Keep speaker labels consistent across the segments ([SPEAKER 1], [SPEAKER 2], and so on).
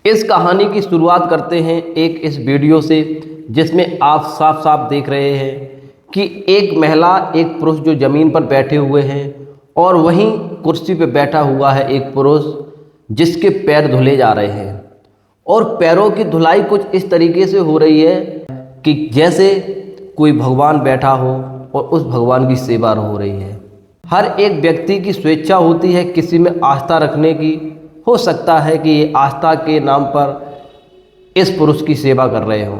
[SPEAKER 1] इस कहानी की शुरुआत करते हैं एक इस वीडियो से, जिसमें आप साफ साफ देख रहे हैं कि एक महिला एक पुरुष जो ज़मीन पर बैठे हुए हैं और वहीं कुर्सी पर बैठा हुआ है एक पुरुष जिसके पैर धुले जा रहे हैं। और पैरों की धुलाई कुछ इस तरीके से हो रही है कि जैसे कोई भगवान बैठा हो और उस भगवान की सेवा हो रही है। हर एक व्यक्ति की स्वेच्छा होती है किसी में आस्था रखने की। हो सकता है कि ये आस्था के नाम पर इस पुरुष की सेवा कर रहे हों।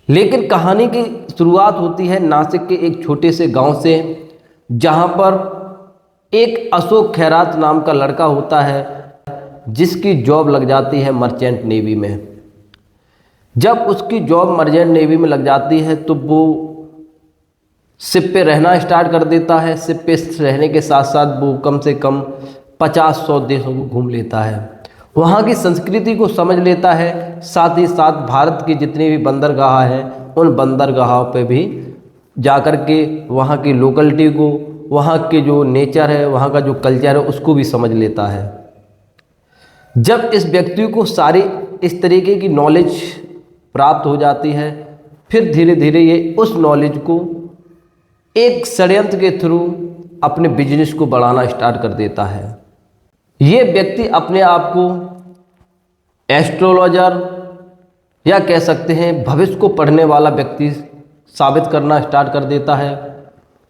[SPEAKER 1] लेकिन कहानी की शुरुआत होती है नासिक के एक छोटे से गांव से, जहां पर एक अशोक खैरात नाम का लड़का होता है जिसकी जॉब लग जाती है मर्चेंट नेवी में। जब उसकी जॉब मर्चेंट नेवी में लग जाती है तो वो शिप पे रहना स्टार्ट कर देता है। शिप पे रहने के साथ साथ वो कम से कम 50-100 देशों को घूम लेता है, वहाँ की संस्कृति को समझ लेता है। साथ ही साथ भारत के जितने भी बंदरगाह हैं उन बंदरगाहों पे भी जाकर के वहाँ की लोकलिटी को, वहाँ के जो नेचर है, वहाँ का जो कल्चर है उसको भी समझ लेता है। जब इस व्यक्ति को सारी इस तरीके की नॉलेज प्राप्त हो जाती है, फिर धीरे धीरे ये उस नॉलेज को एक षड्यंत्र के थ्रू अपने बिजनेस को बढ़ाना स्टार्ट कर देता है। ये व्यक्ति अपने आप को एस्ट्रोलॉजर या कह सकते हैं भविष्य को पढ़ने वाला व्यक्ति साबित करना स्टार्ट कर देता है।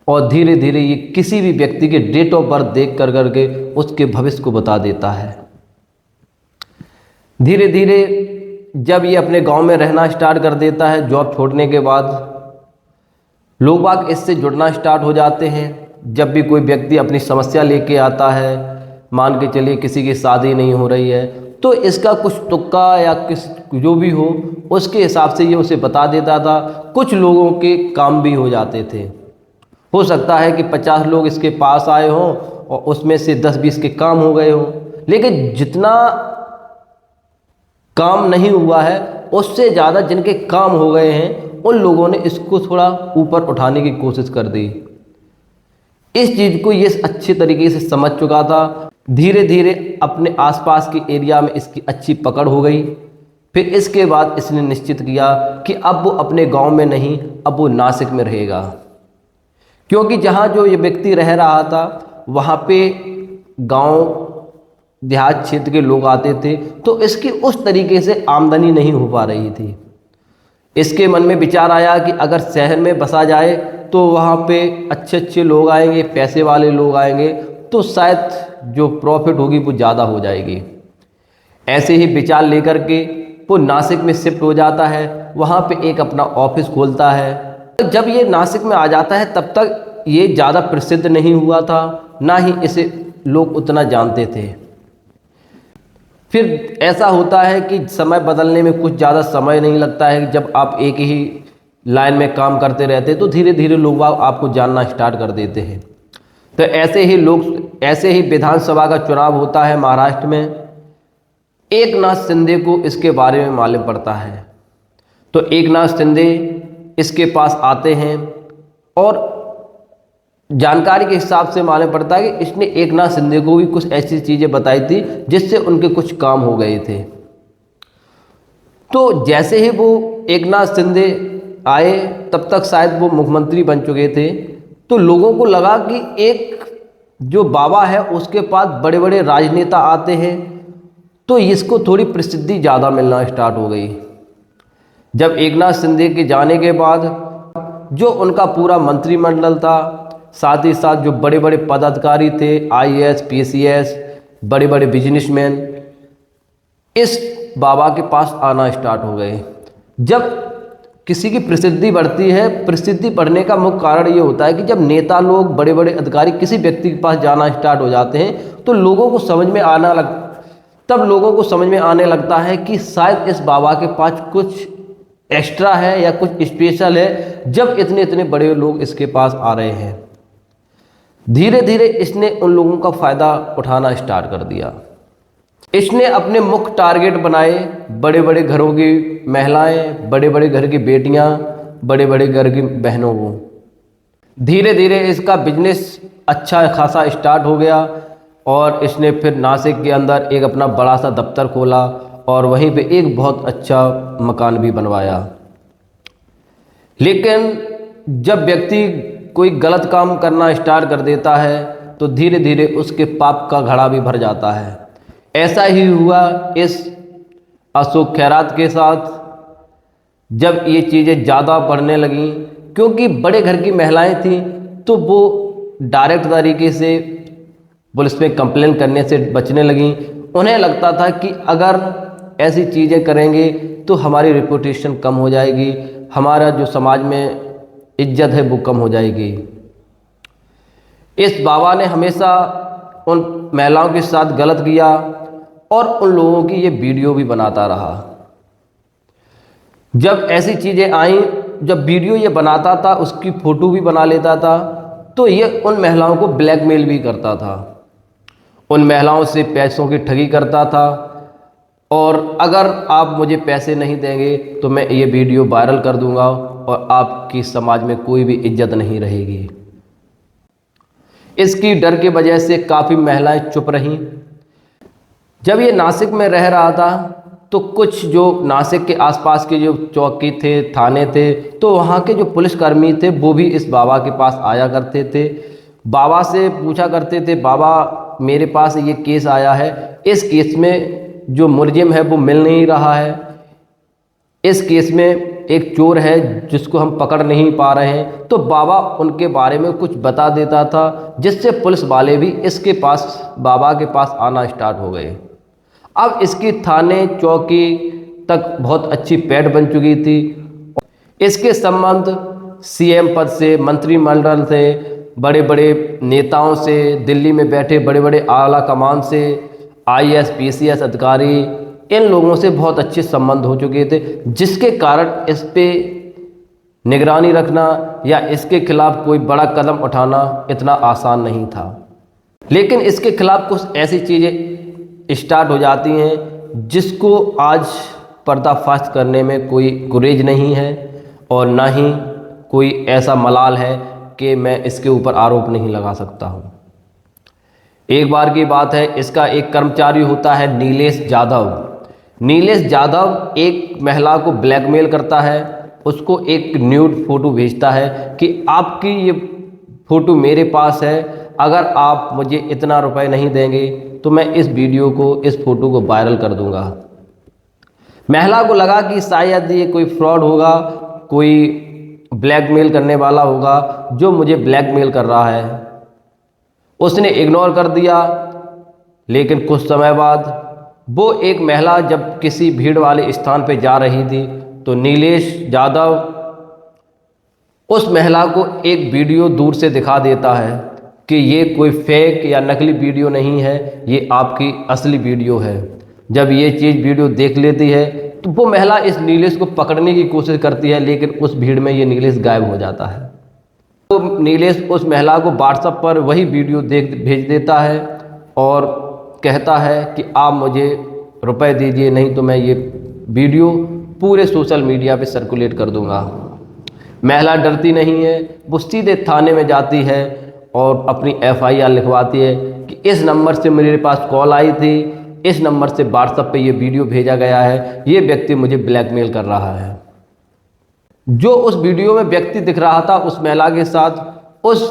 [SPEAKER 1] और धीरे धीरे ये किसी भी व्यक्ति के डेट ऑफ बर्थ देख कर करके उसके भविष्य को बता देता है। धीरे धीरे जब ये अपने गांव में रहना स्टार्ट कर देता है, जॉब छोड़ने के बाद लोग बाग इससे जुड़ना स्टार्ट हो जाते हैं। जब भी कोई व्यक्ति अपनी समस्या लेके आता है, मान के चलिए किसी की शादी नहीं हो रही है, तो इसका कुछ तुक्का या किस जो भी हो उसके हिसाब से ये उसे बता देता था। कुछ लोगों के काम भी हो जाते थे। हो सकता है कि 50 लोग इसके पास आए हों और उसमें से 10-20 के काम हो गए हों, लेकिन जितना काम नहीं हुआ है उससे ज़्यादा जिनके काम हो गए हैं उन लोगों ने इसको थोड़ा ऊपर उठाने की कोशिश कर दी। इस चीज़ को ये अच्छे तरीके से समझ चुका था। धीरे धीरे अपने आसपास के एरिया में इसकी अच्छी पकड़ हो गई। फिर इसके बाद इसने निश्चित किया कि अब वो अपने गांव में नहीं, अब वो नासिक में रहेगा। क्योंकि जहाँ जो ये व्यक्ति रह रहा था वहाँ पे गांव देहात क्षेत्र के लोग आते थे, तो इसकी उस तरीके से आमदनी नहीं हो पा रही थी। इसके मन में विचार आया कि अगर शहर में बसा जाए तो वहाँ पे अच्छे अच्छे लोग आएंगे, पैसे वाले लोग आएंगे, तो शायद जो प्रॉफिट होगी वो ज़्यादा हो जाएगी। ऐसे ही विचार लेकर के वो नासिक में शिफ्ट हो जाता है। वहाँ पे एक अपना ऑफिस खोलता है। जब ये नासिक में आ जाता है तब तक ये ज़्यादा प्रसिद्ध नहीं हुआ था, ना ही इसे लोग उतना जानते थे। फिर ऐसा होता है कि समय बदलने में कुछ ज़्यादा समय नहीं लगता है। जब आप एक ही लाइन में काम करते रहते तो धीरे धीरे लोग आपको जानना स्टार्ट कर देते हैं। तो ऐसे ही विधानसभा का चुनाव होता है महाराष्ट्र में। एकनाथ शिंदे को इसके बारे में मालूम पड़ता है, तो एकनाथ शिंदे इसके पास आते हैं और जानकारी के हिसाब से मालूम पड़ता है कि इसने एकनाथ शिंदे को भी कुछ ऐसी चीज़ें बताई थी जिससे उनके कुछ काम हो गए थे। तो जैसे ही वो एकनाथ शिंदे आए तब तक शायद वो मुख्यमंत्री बन चुके थे, तो लोगों को लगा कि एक जो बाबा है उसके पास बड़े बड़े राजनेता आते हैं, तो इसको थोड़ी प्रसिद्धि ज़्यादा मिलना स्टार्ट हो गई। जब एकनाथ शिंदे के जाने के बाद जो उनका पूरा मंत्रिमंडल था, साथ ही साथ जो बड़े बड़े पदाधिकारी थे, IAS, PCS, बड़े बड़े बिजनेसमैन इस बाबा के पास आना स्टार्ट हो गए। जब किसी की प्रसिद्धि बढ़ती है, प्रसिद्धि बढ़ने का मुख्य कारण ये होता है कि जब नेता लोग, बड़े बड़े अधिकारी किसी व्यक्ति के पास जाना स्टार्ट हो जाते हैं तो लोगों को समझ में आने लगता है कि शायद इस बाबा के पास कुछ एक्स्ट्रा है या कुछ स्पेशल है, जब इतने इतने बड़े लोग इसके पास आ रहे हैं। धीरे धीरे इसने उन लोगों का फ़ायदा उठाना स्टार्ट कर दिया। इसने अपने मुख्य टारगेट बनाए बड़े बड़े घरों की महिलाएं, बड़े बड़े घर की बेटियां, बड़े बड़े घर की बहनों को। धीरे धीरे इसका बिजनेस अच्छा खासा स्टार्ट हो गया और इसने फिर नासिक के अंदर एक अपना बड़ा सा दफ्तर खोला और वहीं पे एक बहुत अच्छा मकान भी बनवाया। लेकिन जब व्यक्ति कोई गलत काम करना स्टार्ट कर देता है तो धीरे धीरे उसके पाप का घड़ा भी भर जाता है। ऐसा ही हुआ इस अशोक खैरात के साथ। जब ये चीज़ें ज़्यादा बढ़ने लगीं, क्योंकि बड़े घर की महिलाएं थीं, तो वो डायरेक्ट तरीके से पुलिस में कंप्लेन करने से बचने लगीं। उन्हें लगता था कि अगर ऐसी चीज़ें करेंगे तो हमारी रेपुटेशन कम हो जाएगी, हमारा जो समाज में इज्जत है वो कम हो जाएगी। इस बाबा ने हमेशा उन महिलाओं के साथ गलत किया और उन लोगों की ये वीडियो भी बनाता रहा। जब ऐसी चीज़ें आईं, जब वीडियो ये बनाता था, उसकी फ़ोटो भी बना लेता था, तो ये उन महिलाओं को ब्लैकमेल भी करता था, उन महिलाओं से पैसों की ठगी करता था और अगर आप मुझे पैसे नहीं देंगे तो मैं ये वीडियो वायरल कर दूंगा और आपकी समाज में कोई भी इज्जत नहीं रहेगी। इसकी डर की वजह से काफ़ी महिलाएं चुप रहीं। जब ये नासिक में रह रहा था तो कुछ जो नासिक के आसपास के जो चौकी थे, थाने थे, तो वहाँ के जो पुलिसकर्मी थे वो भी इस बाबा के पास आया करते थे। बाबा से पूछा करते थे, बाबा मेरे पास ये केस आया है, इस केस में जो मुलजिम है वो मिल नहीं रहा है, इस केस में एक चोर है जिसको हम पकड़ नहीं पा रहे हैं। तो बाबा उनके बारे में कुछ बता देता था, जिससे पुलिस वाले भी इसके पास, बाबा के पास आना स्टार्ट हो गए। अब इसकी थाने चौकी तक बहुत अच्छी पैठ बन चुकी थी। इसके संबंध सीएम पद से, मंत्रिमंडल से, बड़े बड़े नेताओं से, दिल्ली में बैठे बड़े बड़े आला कमान से, आईएएस पीसीएस अधिकारी, इन लोगों से बहुत अच्छे संबंध हो चुके थे, जिसके कारण इस पे निगरानी रखना या इसके खिलाफ कोई बड़ा कदम उठाना इतना आसान नहीं था। लेकिन इसके खिलाफ कुछ ऐसी चीज़ें स्टार्ट हो जाती हैं जिसको आज पर्दाफाश करने में कोई गुरेज नहीं है और ना ही कोई ऐसा मलाल है कि मैं इसके ऊपर आरोप नहीं लगा सकता हूँ। एक बार की बात है, इसका एक कर्मचारी होता है नीलेश यादव। नीलेश यादव एक महिला को ब्लैकमेल करता है, उसको एक न्यूड फ़ोटो भेजता है कि आपकी ये फ़ोटो मेरे पास है, अगर आप मुझे इतना रुपए नहीं देंगे तो मैं इस वीडियो को, इस फ़ोटो को वायरल कर दूंगा। महिला को लगा कि शायद ये कोई फ्रॉड होगा, कोई ब्लैकमेल करने वाला होगा जो मुझे ब्लैकमेल कर रहा है। उसने इग्नोर कर दिया। लेकिन कुछ समय बाद वो एक महिला जब किसी भीड़ वाले स्थान पर जा रही थी तो नीलेश यादव उस महिला को एक वीडियो दूर से दिखा देता है कि ये कोई फेक या नकली वीडियो नहीं है, ये आपकी असली वीडियो है। जब ये चीज़ वीडियो देख लेती है तो वो महिला इस नीलेश को पकड़ने की कोशिश करती है, लेकिन उस भीड़ में ये नीलेश गायब हो जाता है। तो नीलेश उस महिला को व्हाट्सएप पर वही वीडियो भेज देता है और कहता है कि आप मुझे रुपए दीजिए, नहीं तो मैं ये वीडियो पूरे सोशल मीडिया पे सर्कुलेट कर दूंगा। महिला डरती नहीं है, वो सीधे थाने में जाती है और अपनी एफआईआर लिखवाती है कि इस नंबर से मेरे पास कॉल आई थी, इस नंबर से व्हाट्सएप पे ये वीडियो भेजा गया है, ये व्यक्ति मुझे ब्लैकमेल कर रहा है। जो उस वीडियो में व्यक्ति दिख रहा था उस महिला के साथ, उस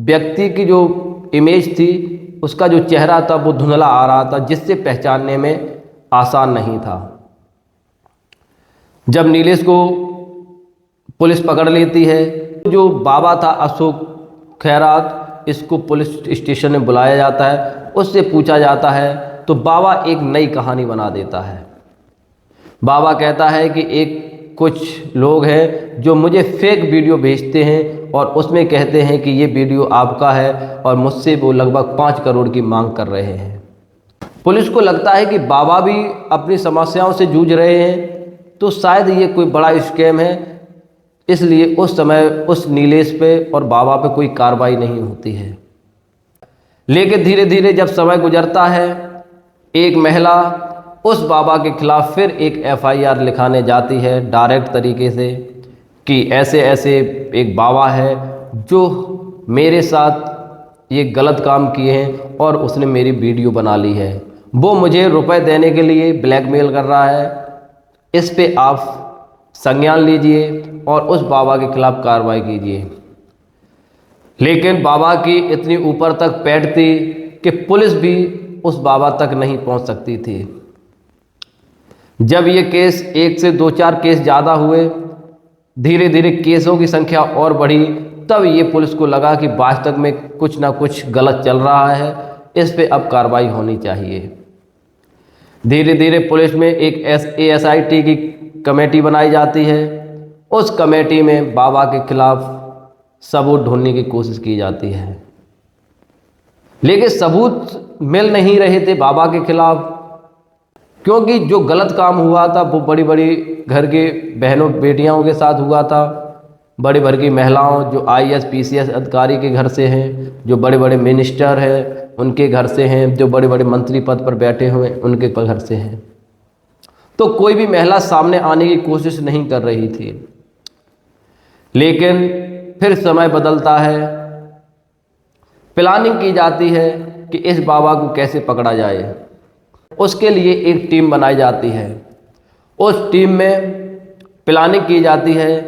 [SPEAKER 1] व्यक्ति की जो इमेज थी, उसका जो चेहरा था वो धुंधला आ रहा था, जिससे पहचानने में आसान नहीं था। जब नीलेश को पुलिस पकड़ लेती है, जो बाबा था अशोक खैरात, इसको पुलिस स्टेशन में बुलाया जाता है, उससे पूछा जाता है तो बाबा एक नई कहानी बना देता है। बाबा कहता है कि एक कुछ लोग हैं जो मुझे फेक वीडियो भेजते हैं और उसमें कहते हैं कि ये वीडियो आपका है और मुझसे वो लगभग 5 करोड़ की मांग कर रहे हैं। पुलिस को लगता है कि बाबा भी अपनी समस्याओं से जूझ रहे हैं, तो शायद ये कोई बड़ा स्कैम है, इसलिए उस समय उस नीलेश पे और बाबा पे कोई कार्रवाई नहीं होती है। लेकिन धीरे धीरे जब समय गुजरता है, एक महिला उस बाबा के खिलाफ फिर एक एफआईआर लिखाने जाती है डायरेक्ट तरीके से कि ऐसे ऐसे एक बाबा है जो मेरे साथ ये गलत काम किए हैं और उसने मेरी वीडियो बना ली है वो मुझे रुपए देने के लिए ब्लैकमेल कर रहा है, इस पे आप संज्ञान लीजिए और उस बाबा के खिलाफ कार्रवाई कीजिए। लेकिन बाबा की इतनी ऊपर तक पैठ थी कि पुलिस भी उस बाबा तक नहीं पहुंच सकती थी। जब ये केस एक से दो चार केस ज़्यादा हुए, धीरे धीरे केसों की संख्या और बढ़ी, तब ये पुलिस को लगा कि वास्तव में कुछ ना कुछ गलत चल रहा है, इस पे अब कार्रवाई होनी चाहिए। धीरे धीरे पुलिस में एक ASIT की कमेटी बनाई जाती है। उस कमेटी में बाबा के खिलाफ सबूत ढूंढने की कोशिश की जाती है, लेकिन सबूत मिल नहीं रहे थे बाबा के खिलाफ, क्योंकि जो गलत काम हुआ था वो बड़ी बड़ी घर के बहनों बेटियों के साथ हुआ था। बड़ी भर की महिलाओं जो IAS PCS अधिकारी के घर से हैं, जो बड़े बड़े मिनिस्टर हैं उनके घर से हैं, जो बड़े बड़े मंत्री पद पर बैठे हुए उनके घर से हैं। तो कोई भी महिला सामने आने की कोशिश नहीं कर रही थी। लेकिन फिर समय बदलता है, प्लानिंग की जाती है कि इस बाबा को कैसे पकड़ा जाए। उसके लिए एक टीम बनाई जाती है। उस टीम में प्लानिंग की जाती है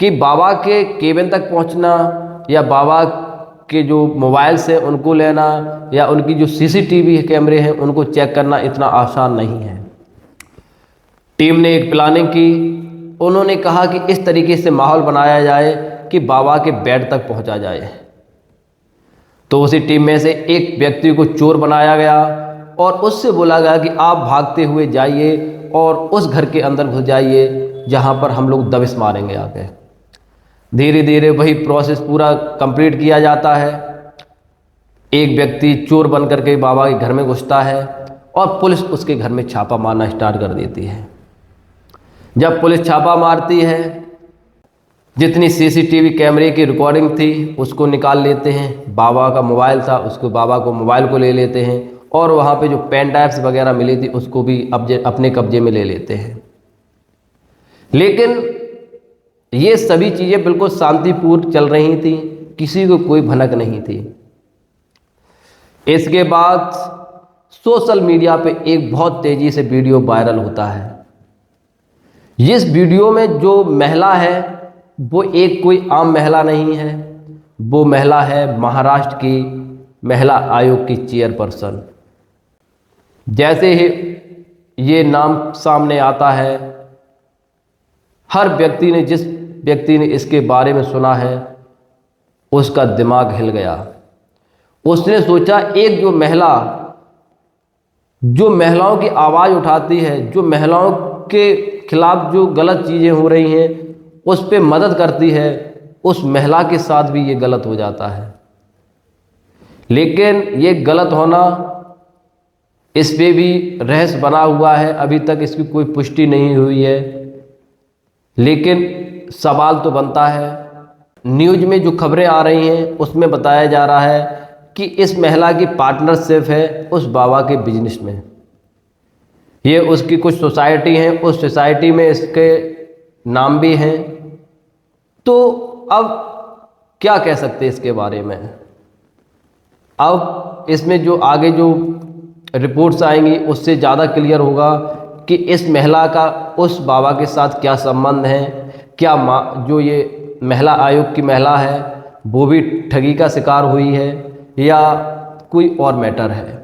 [SPEAKER 1] कि बाबा के केबिन तक पहुंचना या बाबा के जो मोबाइल से उनको लेना या उनकी जो CCTV कैमरे हैं उनको चेक करना इतना आसान नहीं है। टीम ने एक प्लानिंग की। उन्होंने कहा कि इस तरीके से माहौल बनाया जाए कि बाबा के बेड तक पहुंचा जाए। तो उसी टीम में से एक व्यक्ति को चोर बनाया गया और उससे बोला गया कि आप भागते हुए जाइए और उस घर के अंदर घुस जाइए जहां पर हम लोग दबिश मारेंगे आके। धीरे धीरे वही प्रोसेस पूरा कंप्लीट किया जाता है। एक व्यक्ति चोर बन करके बाबा के घर में घुसता है और पुलिस उसके घर में छापा मारना स्टार्ट कर देती है। जब पुलिस छापा मारती है, जितनी CCTV कैमरे की रिकॉर्डिंग थी उसको निकाल लेते हैं। बाबा का मोबाइल था, उसको बाबा को मोबाइल को ले लेते हैं और वहाँ पे जो पेन ड्राइव्स वगैरह मिली थी उसको भी अपने कब्जे में ले लेते हैं। लेकिन ये सभी चीज़ें बिल्कुल शांतिपूर्ण चल रही थी, किसी को कोई भनक नहीं थी। इसके बाद सोशल मीडिया पे एक बहुत तेज़ी से वीडियो वायरल होता है। इस वीडियो में जो महिला है वो एक कोई आम महिला नहीं है, वो महिला है महाराष्ट्र की महिला आयोग की चेयरपर्सन। जैसे ही ये नाम सामने आता है, हर व्यक्ति ने, जिस व्यक्ति ने इसके बारे में सुना है उसका दिमाग हिल गया। उसने सोचा एक जो महिला जो महिलाओं की आवाज़ उठाती है, जो महिलाओं के खिलाफ जो गलत चीज़ें हो रही हैं उस पे मदद करती है, उस महिला के साथ भी ये गलत हो जाता है। लेकिन ये गलत होना, इस पे भी रहस्य बना हुआ है, अभी तक इसकी कोई पुष्टि नहीं हुई है। लेकिन सवाल तो बनता है। न्यूज़ में जो खबरें आ रही हैं उसमें बताया जा रहा है कि इस महिला की पार्टनरशिप है उस बाबा के बिजनेस में। ये उसकी कुछ सोसाइटी हैं, उस सोसाइटी में इसके नाम भी हैं। तो अब क्या कह सकते हैं इसके बारे में। अब इसमें जो आगे जो रिपोर्ट्स आएंगी उससे ज़्यादा क्लियर होगा कि इस महिला का उस बाबा के साथ क्या संबंध है, क्या जो ये महिला आयोग की महिला है वो भी ठगी का शिकार हुई है या कोई और मैटर है।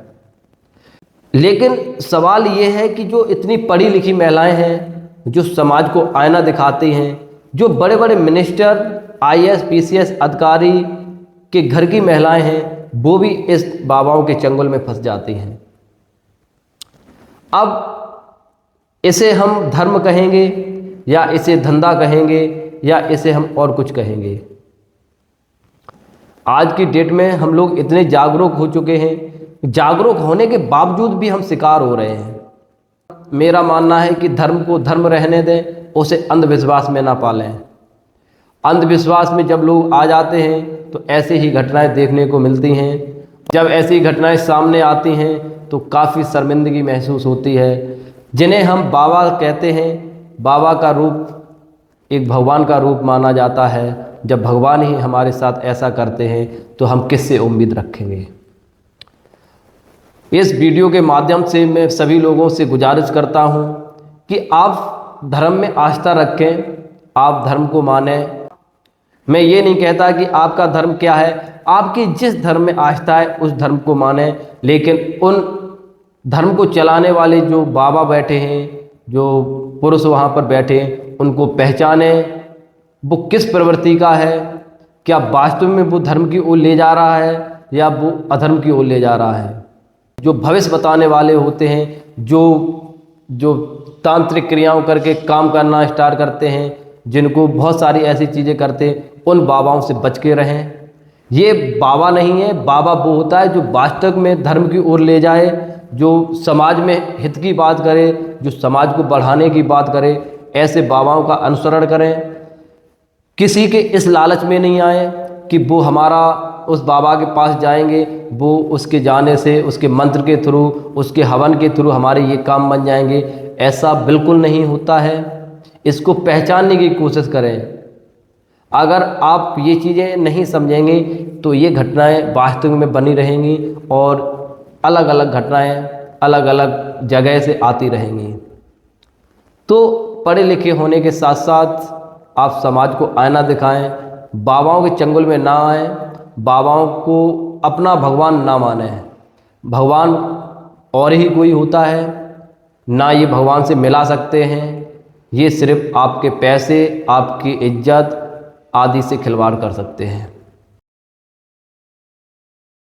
[SPEAKER 1] लेकिन सवाल ये है कि जो इतनी पढ़ी लिखी महिलाएं हैं, जो समाज को आईना दिखाती हैं, जो बड़े बड़े मिनिस्टर IAS PCS अधिकारी के घर की महिलाएं हैं, वो भी इस बाबाओं के चंगुल में फंस जाती हैं। अब इसे हम धर्म कहेंगे या इसे धंधा कहेंगे या इसे हम और कुछ कहेंगे। आज की डेट में हम लोग इतने जागरूक हो चुके हैं, जागरूक होने के बावजूद भी हम शिकार हो रहे हैं। मेरा मानना है कि धर्म को धर्म रहने दें, उसे अंधविश्वास में ना पालें। अंधविश्वास में जब लोग आ जाते हैं तो ऐसे ही घटनाएं देखने को मिलती हैं। जब ऐसी घटनाएं सामने आती हैं तो काफ़ी शर्मिंदगी महसूस होती है। जिन्हें हम बाबा कहते हैं, बाबा का रूप एक भगवान का रूप माना जाता है। जब भगवान ही हमारे साथ ऐसा करते हैं तो हम किससे उम्मीद रखेंगे। इस वीडियो के माध्यम से मैं सभी लोगों से गुजारिश करता हूं कि आप धर्म में आस्था रखें, आप धर्म को मानें। मैं ये नहीं कहता कि आपका धर्म क्या है, आपकी जिस धर्म में आस्था है उस धर्म को मानें, लेकिन उन धर्म को चलाने वाले जो बाबा बैठे हैं, जो पुरुष वहाँ पर बैठे हैं, उनको पहचानें वो किस प्रवृत्ति का है, क्या वास्तव में वो धर्म की ओर ले जा रहा है या वो अधर्म की ओर ले जा रहा है। जो भविष्य बताने वाले होते हैं, जो तांत्रिक क्रियाओं करके काम करना स्टार्ट करते हैं, जिनको बहुत सारी ऐसी चीज़ें करते हैं, उन बाबाओं से बच के रहें। ये बाबा नहीं है, बाबा वो होता है जो वास्तव में धर्म की ओर ले जाए, जो समाज में हित की बात करे, जो समाज को बढ़ाने की बात करे। ऐसे बाबाओं का अनुसरण करें, किसी के इस लालच में नहीं आए कि वो हमारा उस बाबा के पास जाएंगे, वो उसके जाने से, उसके मंत्र के थ्रू, उसके हवन के थ्रू हमारे ये काम बन जाएंगे। ऐसा बिल्कुल नहीं होता है। इसको पहचानने की कोशिश करें। अगर आप ये चीज़ें नहीं समझेंगे तो ये घटनाएं वास्तव में बनी रहेंगी और अलग अलग घटनाएं अलग अलग जगह से आती रहेंगी। तो पढ़े लिखे होने के साथ साथ आप समाज को आईना दिखाएं, बाबाओं के चंगुल में ना आएं, बाबाओं को अपना भगवान ना माने। भगवान और ही कोई होता है, ना ये भगवान से मिला सकते हैं। ये सिर्फ आपके पैसे, आपकी इज्जत आदि से खिलवाड़ कर सकते हैं।